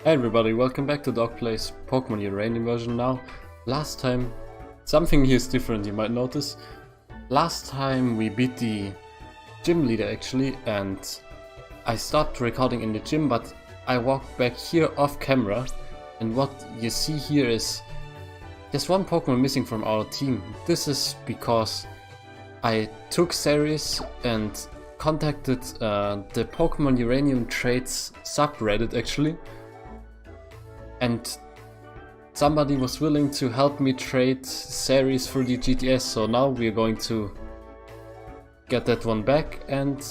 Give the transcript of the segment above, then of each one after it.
Hey everybody, welcome back to Dog Plays Pokémon Uranium version now. Last time, something here is different, you might notice. Last time we beat the gym leader actually, and I stopped recording in the gym, but I walked back here off camera, and what you see here is there's one Pokemon missing from our team. This is because I took Ceres and contacted the Pokemon Uranium trades subreddit actually. And somebody was willing to help me trade Ceres for the GTS, so now we're going to get that one back and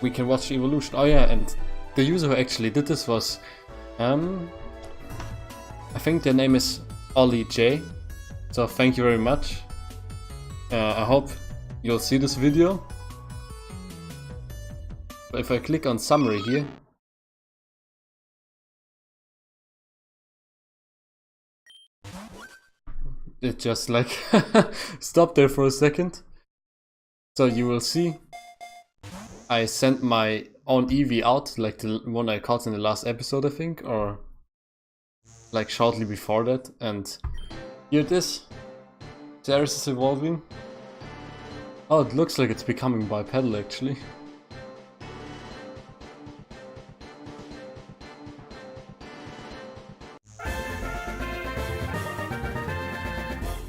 we can watch the evolution. Oh yeah, and the user who actually did this was, I think their name is Ollie J, so thank you very much. I hope you'll see this video. But if I click on summary here, it just like stopped there for a second. So you will see I sent my own EV out, like the one I caught in the last episode I think, or like shortly before that, and here it is. Ceres is evolving. Oh, it looks like it's becoming bipedal actually.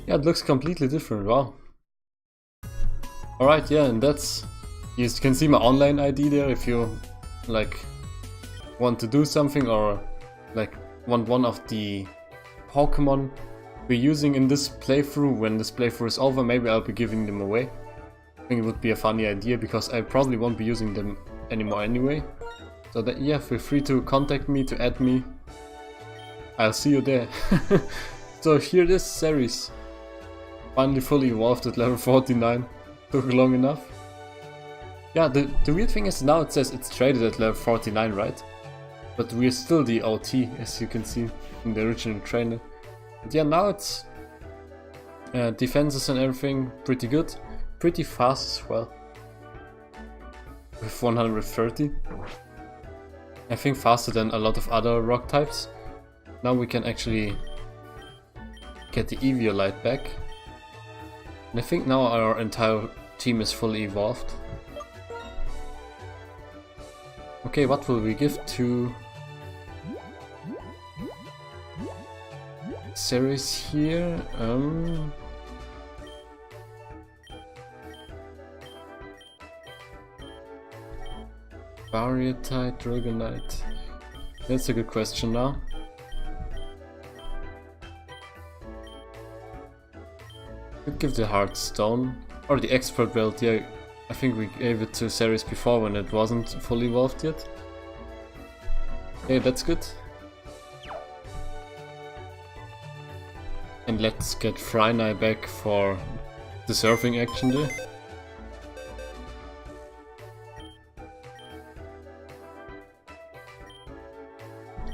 Yeah, it looks completely different, wow. Alright, yeah, and that's... You can see my online ID there if you, like, want to do something or, like, want one of the Pokemon we're using in this playthrough. When this playthrough is over, maybe I'll be giving them away. I think it would be a funny idea, because I probably won't be using them anymore anyway. So that, yeah, feel free to contact me, to add me. I'll see you there. So here it is, Ceres. Finally fully evolved at level 49. Took long enough. Yeah, the weird thing is now it says it's traded at level 49, right? But we're still the OT, as you can see in the original trainer. But yeah, now it's defenses and everything pretty good. Pretty fast as well. With 130. I think faster than a lot of other rock types. Now we can actually get the Eviolite back. And I think now our entire team is fully evolved. Okay, what will we give to Ceres here? Barrier-type, Dragonite. That's a good question now. Could give the Heartstone or the Expert Belt. Yeah, I think we gave it to Ceres before when it wasn't fully evolved yet. Okay, that's good. And let's get Frynai back for the surfing action there.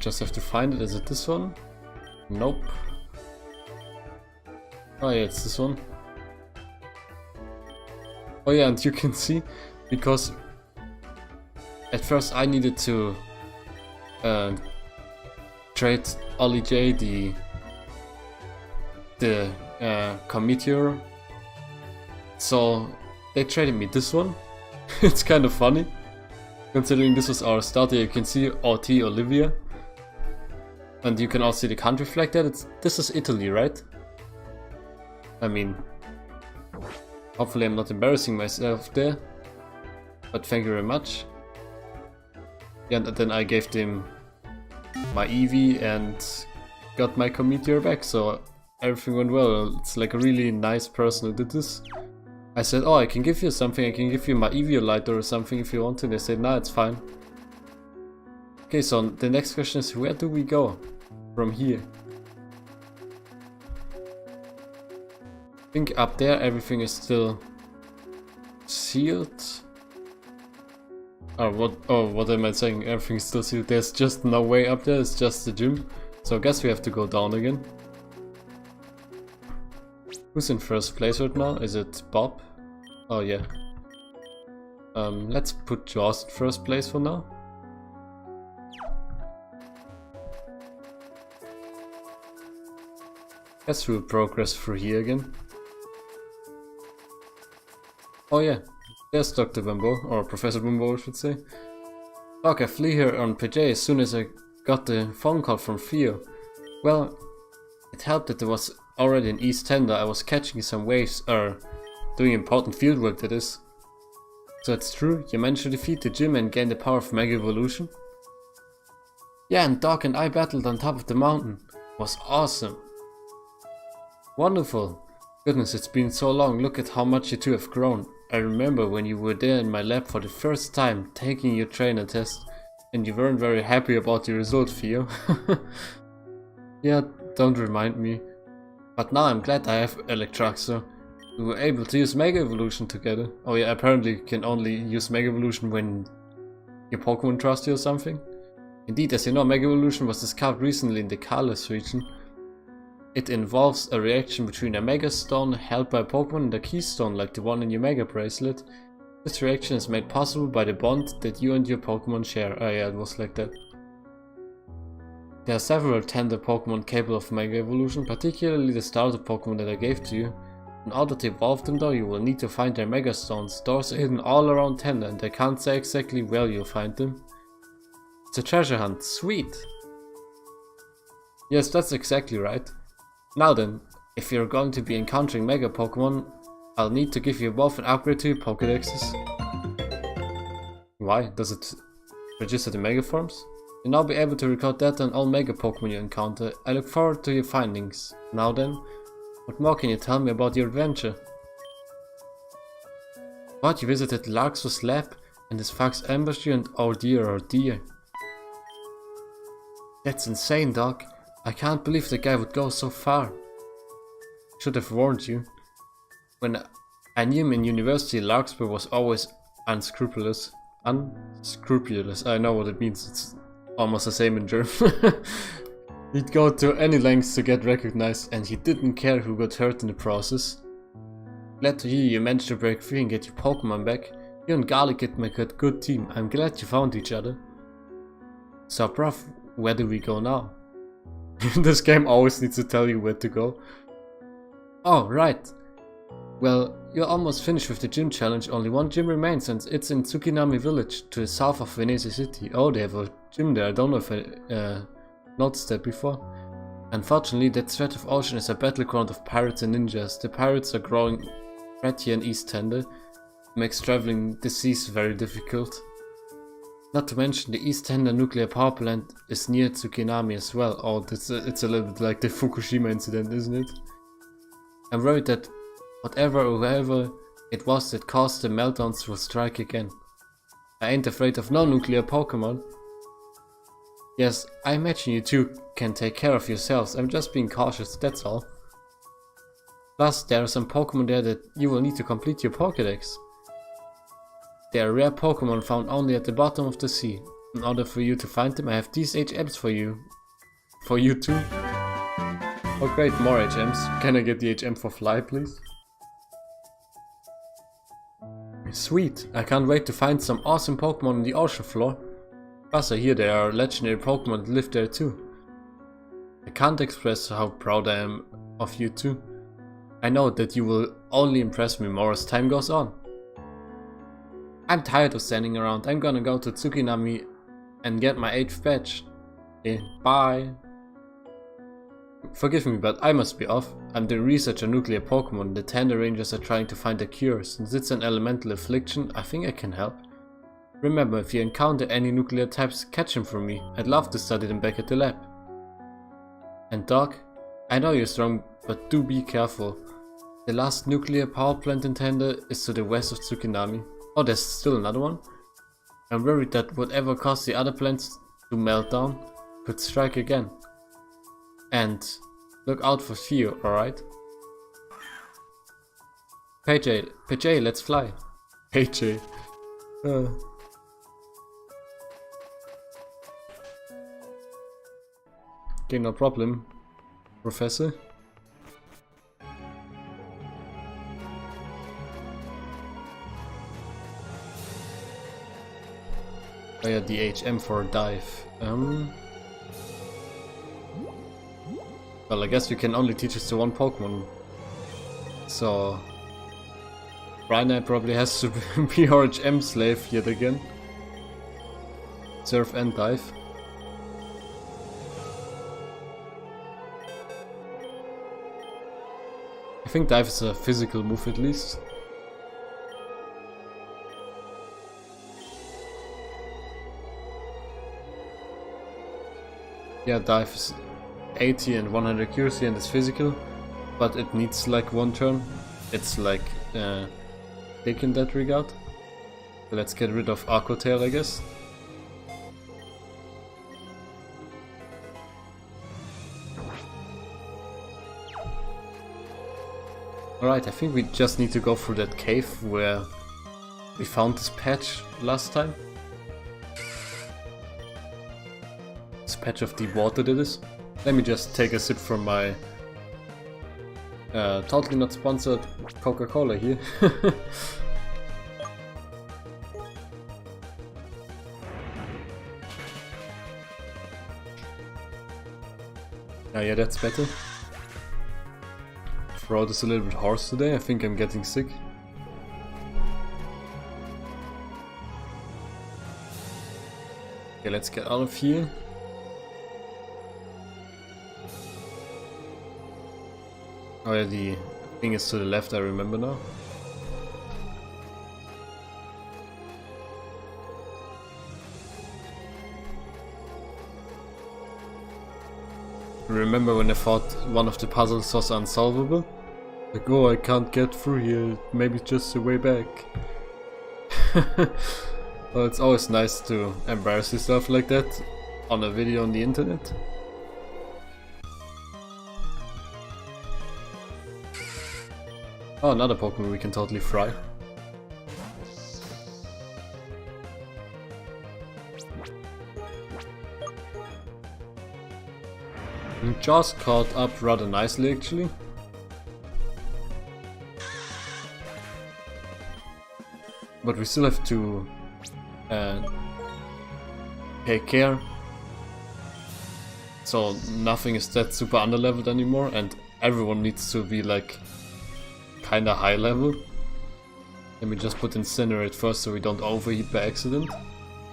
Just have to find it. Is it this one? Nope. Oh yeah, it's this one. Oh yeah, and you can see, because at first I needed to trade Ollie J the Cometeor, so they traded me this one. It's kind of funny, considering this was our starter. You can see OT Olivia, and you can also see the country flag there. This is Italy, right? I mean, hopefully I'm not embarrassing myself there, but thank you very much. Yeah, and then I gave them my Eevee and got my Cometeor back, so everything went well. It's like a really nice person who did this. I said, oh, I can give you something, I can give you my Eviolite or something if you want to. They said, nah, it's fine. Okay, so the next question is, where do we go from here? I think up there everything is still sealed. Or what? Oh, what am I saying? Everything is still sealed. There's just no way up there. It's just the gym. So I guess we have to go down again. Who's in first place right now? Is it Bob? Oh yeah. Let's put Jaws in first place for now. Guess we'll progress through here again. Oh yeah, there's Dr. Bumbo, or Professor Bumbo I should say. Doc, I flew here on PJ as soon as I got the phone call from Theo. Well, it helped that there was already an East Tender. I was catching some waves, doing important fieldwork that is. So it's true, you managed to defeat the gym and gain the power of Mega Evolution? Yeah, and Doc and I battled on top of the mountain. It was awesome. Wonderful. Goodness, it's been so long. Look at how much you two have grown. I remember when you were there in my lab for the first time, taking your trainer test, and you weren't very happy about the result, Theo. Yeah, don't remind me. But now I'm glad I have Electroxer. We were able to use Mega Evolution together. Oh yeah, apparently you can only use Mega Evolution when your Pokemon trust you or something. Indeed, as you know, Mega Evolution was discovered recently in the Kalos region. It involves a reaction between a Mega Stone held by a Pokemon and a Keystone like the one in your Mega Bracelet. This reaction is made possible by the bond that you and your Pokemon share. Oh yeah, it was like that. There are several tender Pokemon capable of Mega Evolution, particularly the starter Pokemon that I gave to you. In order to evolve them though, you will need to find their Mega Stones. Doors are hidden all around Tender and I can't say exactly where you'll find them. It's a treasure hunt, sweet! Yes, that's exactly right. Now then, if you're going to be encountering Mega Pokemon, I'll need to give you both an upgrade to your Pokédexes. Why? Does it register the Mega Forms? You'll now be able to record data on all Mega Pokemon you encounter. I look forward to your findings. Now then, what more can you tell me about your adventure? What, you visited Larxus' lab and his fox ambushed you and oh dear. That's insane, Doc. I can't believe the guy would go so far. Should have warned you. When I knew him in university, Larkspur was always unscrupulous. Unscrupulous, I know what it means, it's almost the same in German. He'd go to any lengths to get recognized and he didn't care who got hurt in the process. Glad to hear you managed to break free and get your Pokemon back. You and Garlic make a good team. I'm glad you found each other. So bruv, where do we go now? This game always needs to tell you where to go. Oh, right. Well, you're almost finished with the gym challenge. Only one gym remains and it's in Tsukinami village to the south of Venezia City. Oh, they have a gym there. I don't know if I noticed that before. Unfortunately, that stretch of ocean is a battleground of pirates and ninjas. The pirates are growing threat here in East Tender. Makes traveling the seas very difficult. Not to mention the East Tender nuclear power plant is near Tsukinami as well. Oh, it's a little bit like the Fukushima incident, isn't it? I'm worried that whatever or whoever it was that caused the meltdowns will strike again. I ain't afraid of no nuclear Pokemon. Yes, I imagine you two can take care of yourselves. I'm just being cautious, that's all. Plus, there are some Pokemon there that you will need to complete your Pokédex. They are rare Pokemon found only at the bottom of the sea. In order for you to find them, I have these HMs for you. For you too. Oh great, more HMs. Can I get the HM for Fly, please? Sweet, I can't wait to find some awesome Pokemon on the ocean floor. Plus I hear there are legendary Pokemon that live there too. I can't express how proud I am of you two. I know that you will only impress me more as time goes on. I'm tired of standing around. I'm gonna go to Tsukinami and get my 8th badge. Okay, bye. Forgive me, but I must be off. I'm the researcher nuclear Pokemon. The Tandor Rangers are trying to find a cure. Since it's an elemental affliction, I think I can help. Remember, if you encounter any nuclear types, catch them for me. I'd love to study them back at the lab. And Doc, I know you're strong, but do be careful. The last nuclear power plant in Tandor is to the west of Tsukinami. Oh, there's still another one? I'm worried that whatever caused the other plants to melt down could strike again. And look out for Theo, alright? PJ, let's fly. PJ. Okay, no problem, Professor. Oh yeah, the HM for a dive. Well, I guess we can only teach us to one Pokemon. So Raina probably has to be our HM slave yet again. Surf and dive. I think dive is a physical move at least. Yeah, dive is 80 and 100 accuracy and it's physical, but it needs like one turn. It's like big in that regard. So let's get rid of Aqua Tail, I guess. Alright, I think we just need to go through that cave where we found this patch last time. This patch of deep water that is. Let me just take a sip from my totally not sponsored Coca-Cola here. Oh yeah, that's better. Throat is a little bit hoarse today, I think I'm getting sick. Okay, let's get out of here. Oh yeah, the thing is to the left, I remember now. Remember when I thought one of the puzzles was unsolvable? Like, oh, I can't get through here, maybe just a way back. Well, it's always nice to embarrass yourself like that on a video on the internet. Oh, another Pokemon we can totally fry. And Jaws caught up rather nicely actually. But we still have to take care. So nothing is that super underleveled anymore and everyone needs to be like kinda high level. Let me just put Incinerate first so we don't overheat by accident.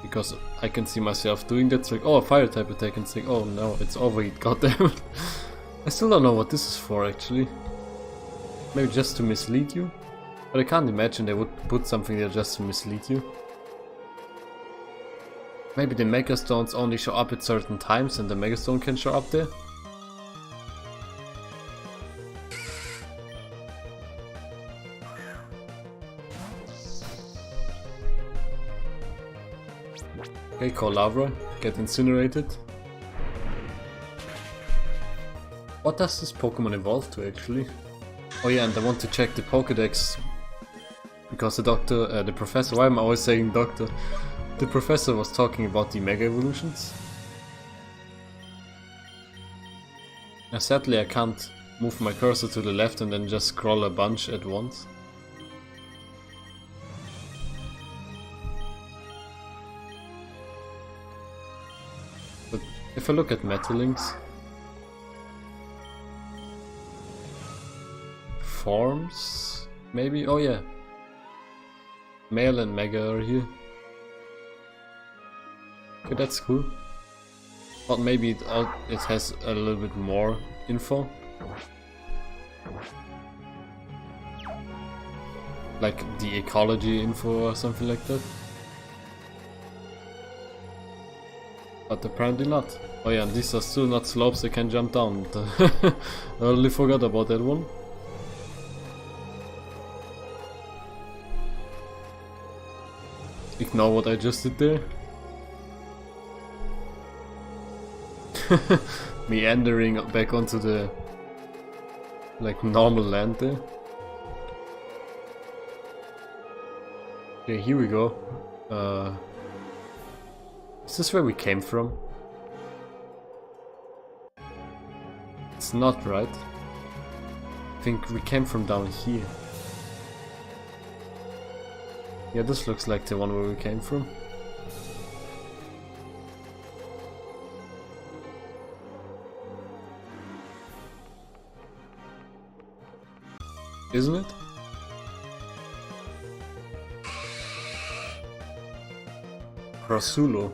Because I can see myself doing that. It's like, oh, a fire type attack, and it's like, oh no, it's overheat, goddammit. I still don't know what this is for actually. Maybe just to mislead you? But I can't imagine they would put something there just to mislead you. Maybe the Mega Stones only show up at certain times and the Mega Stone can show up there? Okay, Colabra, get incinerated. What does this Pokemon evolve to actually? Oh yeah, and I want to check the PokéDex. Because the professor, why am I always saying doctor? The professor was talking about the Mega Evolutions. Now sadly I can't move my cursor to the left and then just scroll a bunch at once. But if I look at Metalings, forms, maybe? Oh yeah, Male and Mega are here. Okay, that's cool. But maybe it has a little bit more info. Like the ecology info or something like that. But apparently not. Oh yeah, and these are still not slopes they can jump down. I totally forgot about that one. Ignore what I just did there. Meandering back onto the like normal land there. Okay, here we go. Is this where we came from? It's not, right? I think we came from down here. Yeah, this looks like the one where we came from. isn't it? Rasulo.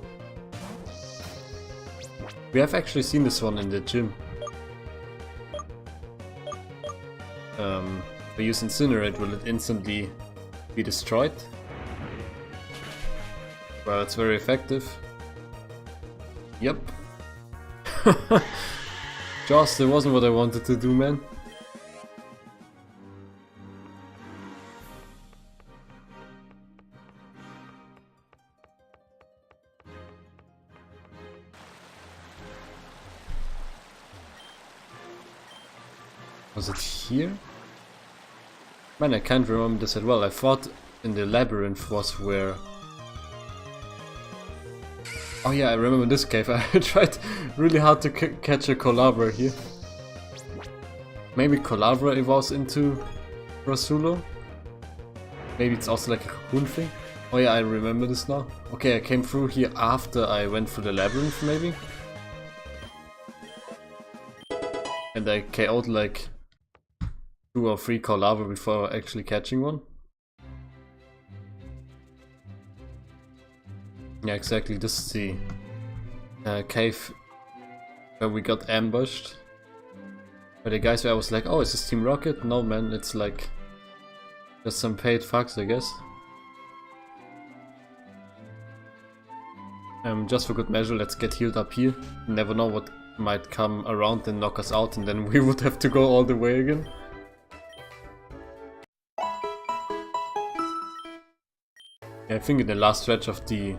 We have actually seen this one in the gym. If we use Incinerate, will it instantly be destroyed? Well, it's very effective. Yep. Joss, that wasn't what I wanted to do, man. Was it here? Man, I can't remember this as well. I thought in the labyrinth was where... Oh yeah, I remember this cave. I tried really hard to catch a Colabra here. Maybe Colabra evolves into Rasulo? Maybe it's also like a cocoon thing? Oh yeah, I remember this now. Okay, I came through here after I went through the labyrinth, maybe? And I KO'd like 2 or 3 Colabra before actually catching one. Yeah, exactly, this is the cave where we got ambushed. By the guys where I was like, oh, is this Team Rocket? No man, it's like just some paid fucks, I guess. Just for good measure, let's get healed up here. You never know what might come around and knock us out, and then we would have to go all the way again. Yeah, I think in the last stretch of the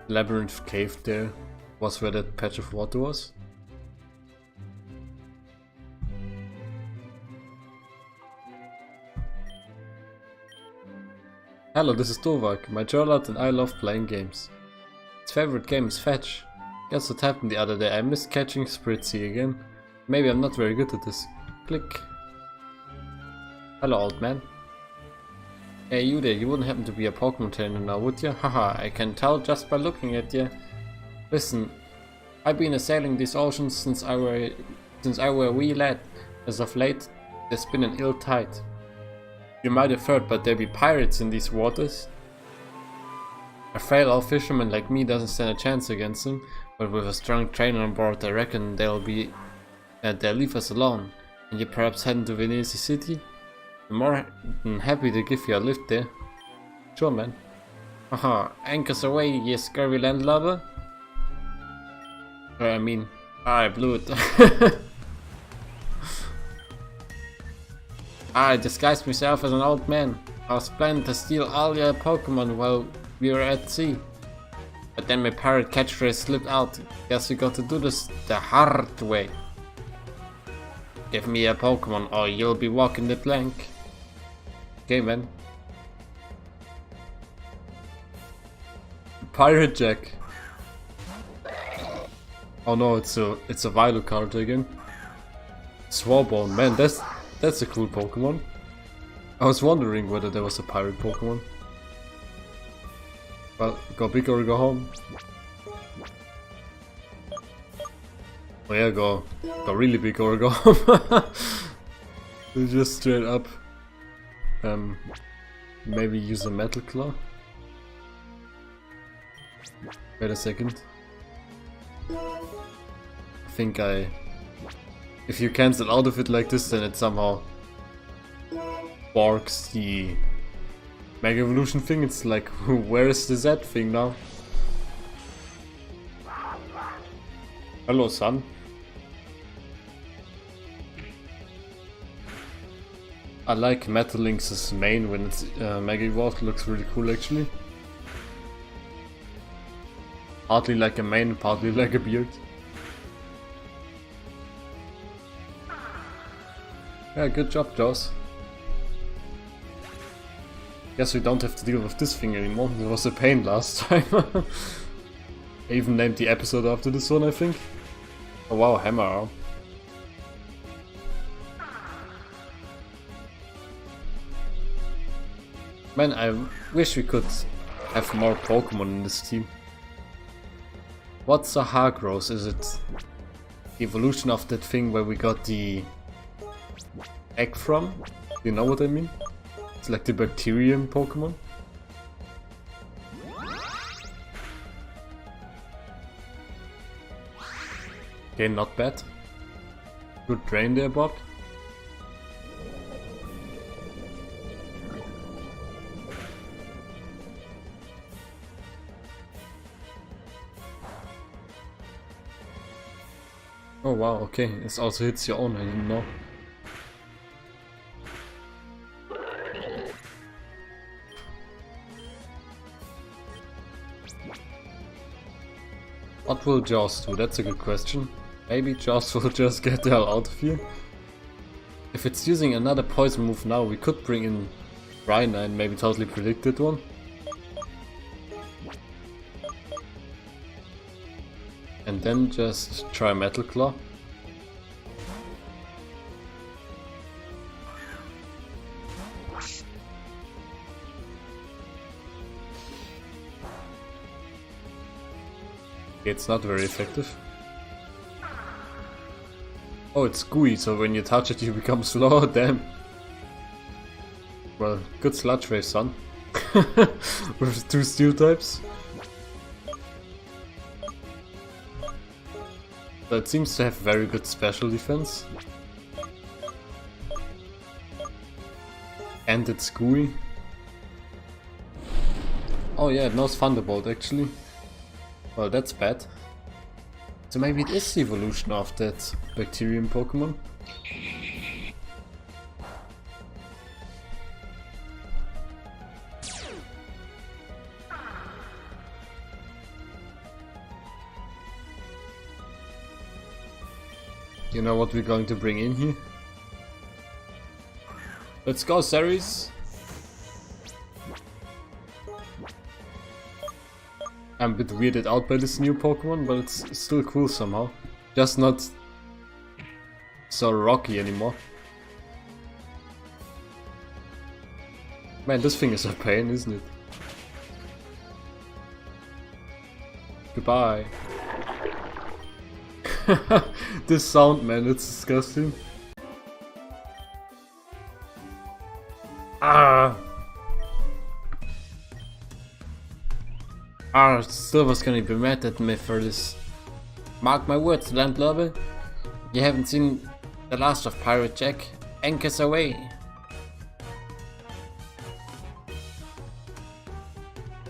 labyrinth cave there was where that patch of water was. Hello, this is Dovak. My Jorlat and I love playing games. His favorite game is Fetch. Guess what happened the other day? I missed catching Spritzy again. Maybe I'm not very good at this. Click. Hello, old man. Hey, you there, you wouldn't happen to be a Pokemon trainer now, would ya? Haha, I can tell just by looking at ya. Listen, I've been sailing these oceans since I were a wee lad. As of late, there's been an ill tide. You might have heard, but there be pirates in these waters. A frail old fisherman like me doesn't stand a chance against them, but with a strong trainer on board, I reckon they'll leave us alone, and you perhaps heading to Venice City? I'm more than happy to give you a lift there. Sure, man. Haha, anchors away, you scurvy landlubber. I blew it. I disguised myself as an old man. I was planning to steal all your Pokemon while we were at sea. But then my pirate catchphrase slipped out. Guess we got to do this the hard way. Give me a Pokemon or you'll be walking the plank. Okay, man. Pirate Jack. Oh no, it's a Vilo card again. Swarbone, man, that's a cool Pokemon. I was wondering whether there was a pirate Pokemon. Well, go big or go home. Oh yeah, go really big or go home. Just straight up. Maybe use a Metal Claw. Wait a second. I think if you cancel out of it like this, then it somehow barks the Mega Evolution thing. It's like, where is the Z thing now? Hello, son. I like Metal Lynx's mane when it's Mega Evolved, looks really cool actually. Partly like a mane, partly like a beard. Yeah, good job, Joss. Guess we don't have to deal with this thing anymore. It was a pain last time. I even named the episode after this one, I think. Oh wow, Hammer Arm. Man, I wish we could have more Pokemon in this team. What's a Hargrowth? Is it the evolution of that thing where we got the egg from? You know what I mean? It's like the bacterium Pokemon. Okay, not bad. Good drain there, Bob. Oh wow, okay, it also hits your own, I didn't know. What will Jaws do? That's a good question. Maybe Jaws will just get the hell out of here. If it's using another poison move now, we could bring in Rhina and maybe totally predict that one. And then just try Metal Claw. It's not very effective. Oh, it's gooey, so when you touch it you become slow, damn. Well, good Sludge Wave, son. With 2 steel types. But it seems to have very good special defense. And it's gooey. Oh yeah, it knows Thunderbolt actually. Well, that's bad. So maybe it is the evolution of that bacterium Pokemon. You know what we're going to bring in here? Let's go, Ceres! I'm a bit weirded out by this new Pokemon, but it's still cool somehow. Just not so rocky anymore. Man, this thing is a pain, isn't it? Goodbye. This sound, man, it's disgusting. Still was gonna be mad at me for this. Mark my words, landlubber. You haven't seen the last of Pirate Jack. Anchors away.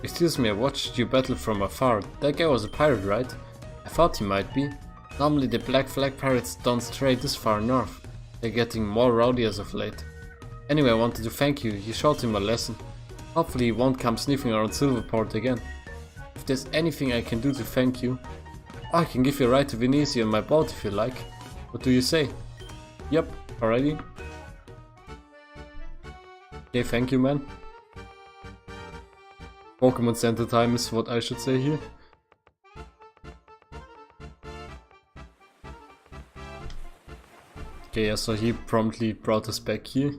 Excuse me, I watched you battle from afar. That guy was a pirate, right? I thought he might be. Normally the Black Flag pirates don't stray this far north. They're getting more rowdy as of late. Anyway, I wanted to thank you. You showed him a lesson. Hopefully he won't come sniffing around Silverport again. If there's anything I can do to thank you, I can give you a ride to Venezia on my boat if you like. What do you say? Yep, alrighty. Okay, thank you, man. Pokemon Center time is what I should say here. Okay, yeah, so he promptly brought us back here.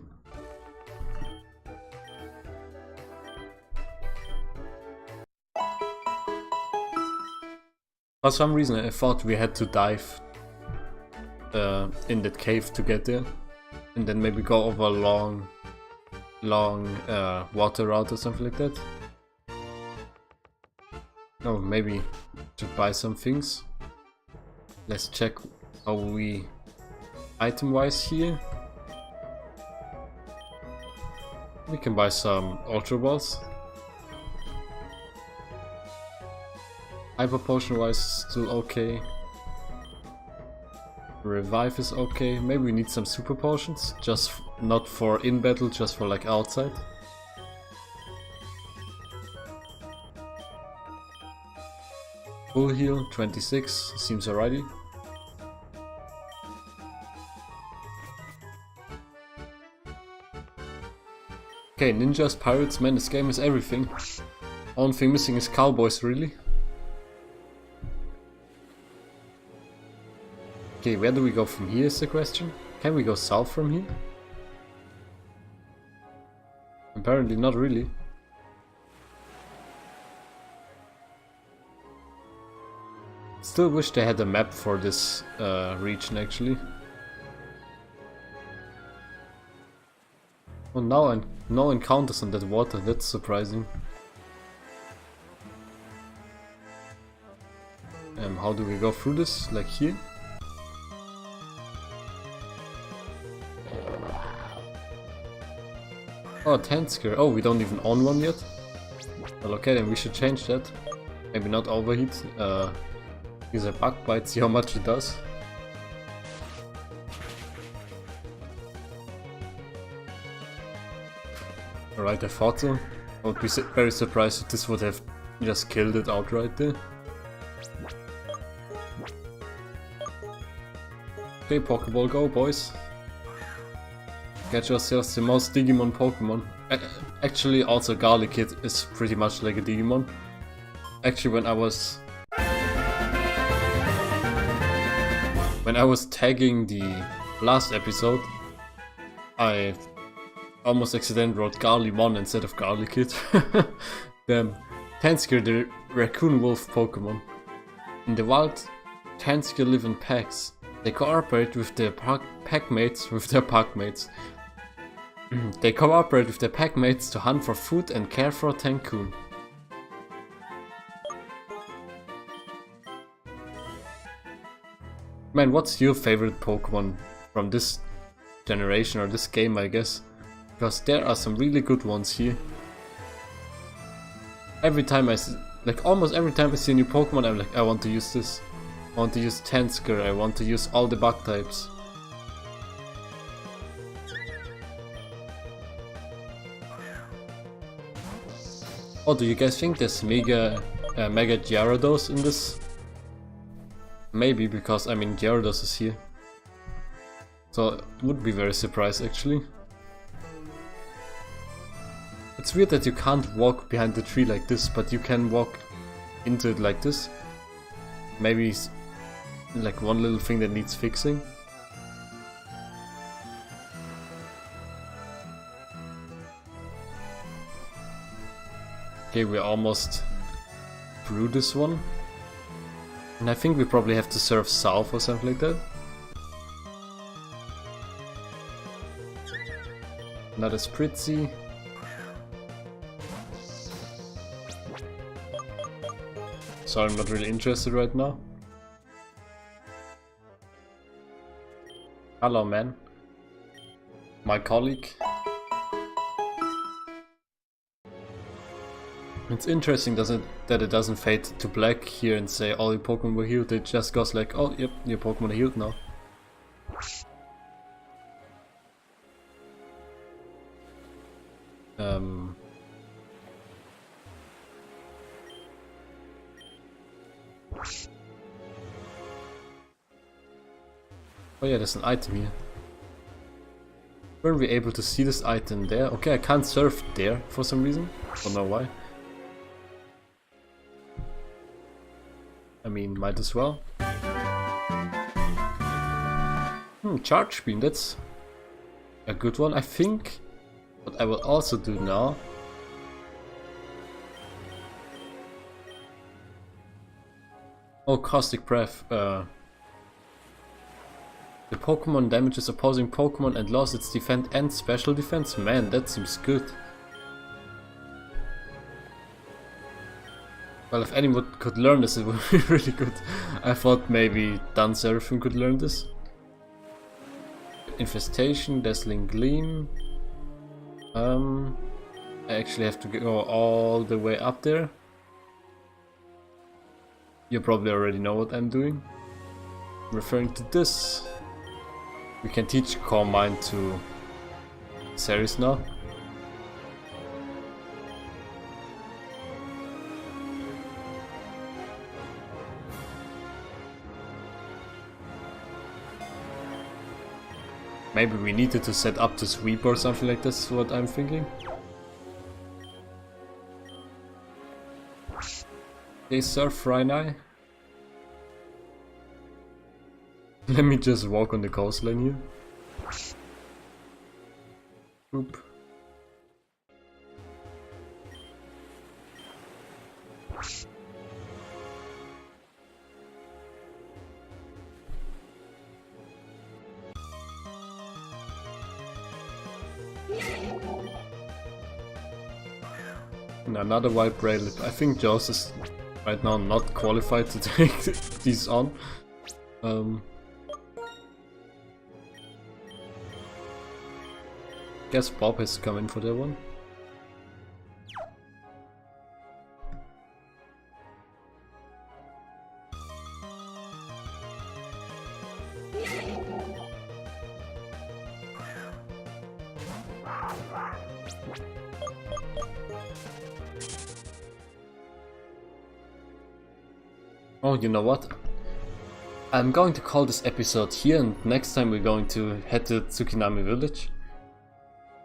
For some reason I thought we had to dive in that cave to get there. And then maybe go over a long water route or something like that. Oh, maybe should buy some things. Let's check how we item wise here. We can buy some Ultra Balls. Hyper Potion wise still okay. Revive is okay. Maybe we need some Super Potions. Just not for in battle, just for like outside. Full heal, 26, seems alrighty. Okay, ninjas, pirates, man, this game is everything. Only thing missing is cowboys, really. Okay, where do we go from here is the question. Can we go south from here? Apparently not really. Still wish they had a map for this region actually. Oh, now and no encounters on that water. That's surprising. How do we go through this? Like here? Oh, Tansker. Oh, we don't even own one yet? Well, okay, then we should change that. Maybe not overheat. Use a bug bite, see how much it does. Alright, I thought so. I would be very surprised if this would have just killed it outright there. Okay, Pokeball go, boys. Get yourselves the most Digimon Pokemon. Actually, also Garlickid is pretty much like a Digimon. Actually, when I was tagging the last episode, I almost accidentally wrote Garlimon instead of Garlickid. Damn. Tansker, the raccoon wolf Pokemon. In the wild, Tansker live in packs. They cooperate with their packmates. They cooperate with their packmates to hunt for food and care for a Tancoon. Man, what's your favorite Pokemon from this generation or this game, I guess? Because there are some really good ones here. Every time almost every time I see a new Pokemon, I'm like, I want to use this. I want to use Tansker, I want to use all the bug types. Oh, do you guys think there's Mega Gyarados in this? Maybe, because I mean Gyarados is here. So would be very surprised actually. It's weird that you can't walk behind the tree like this, but you can walk into it like this. Maybe like one little thing that needs fixing. Okay, we're almost through this one. And I think we probably have to surf south or something like that. Not as pretty. So I'm not really interested right now. Hello, man. My colleague. It's interesting that it doesn't fade to black here and say all your Pokemon were healed. It just goes like, oh yep, your Pokemon are healed now. Oh yeah, there's an item here. Weren't we able to see this item there? Okay, I can't surf there for some reason. Don't know why. I mean, might as well. Charge Beam, that's a good one. I think what I will also do now. Oh, Caustic Breath. The Pokemon damages opposing Pokemon and loses its defense and special defense. Man, that seems good. Well, if anyone could learn this, it would be really good. I thought maybe Seraphim could learn this. Infestation, Dazzling Gleam. I actually have to go all the way up there. You probably already know what I'm doing. Referring to this. We can teach Calm Mind to Ceres now. Maybe we needed to set up the sweep or something like this, is what I'm thinking. Okay, Surf Rhini. Let me just walk on the coastline here. Oop. And another white bracelet. I think Jaws is right now not qualified to take these on. Guess Bob has come in for that one. Oh, you know what? I'm going to call this episode here, and next time we're going to head to Tsukinami Village.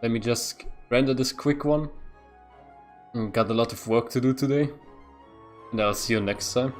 Let me just render this quick one. Got a lot of work to do today. And I'll see you next time.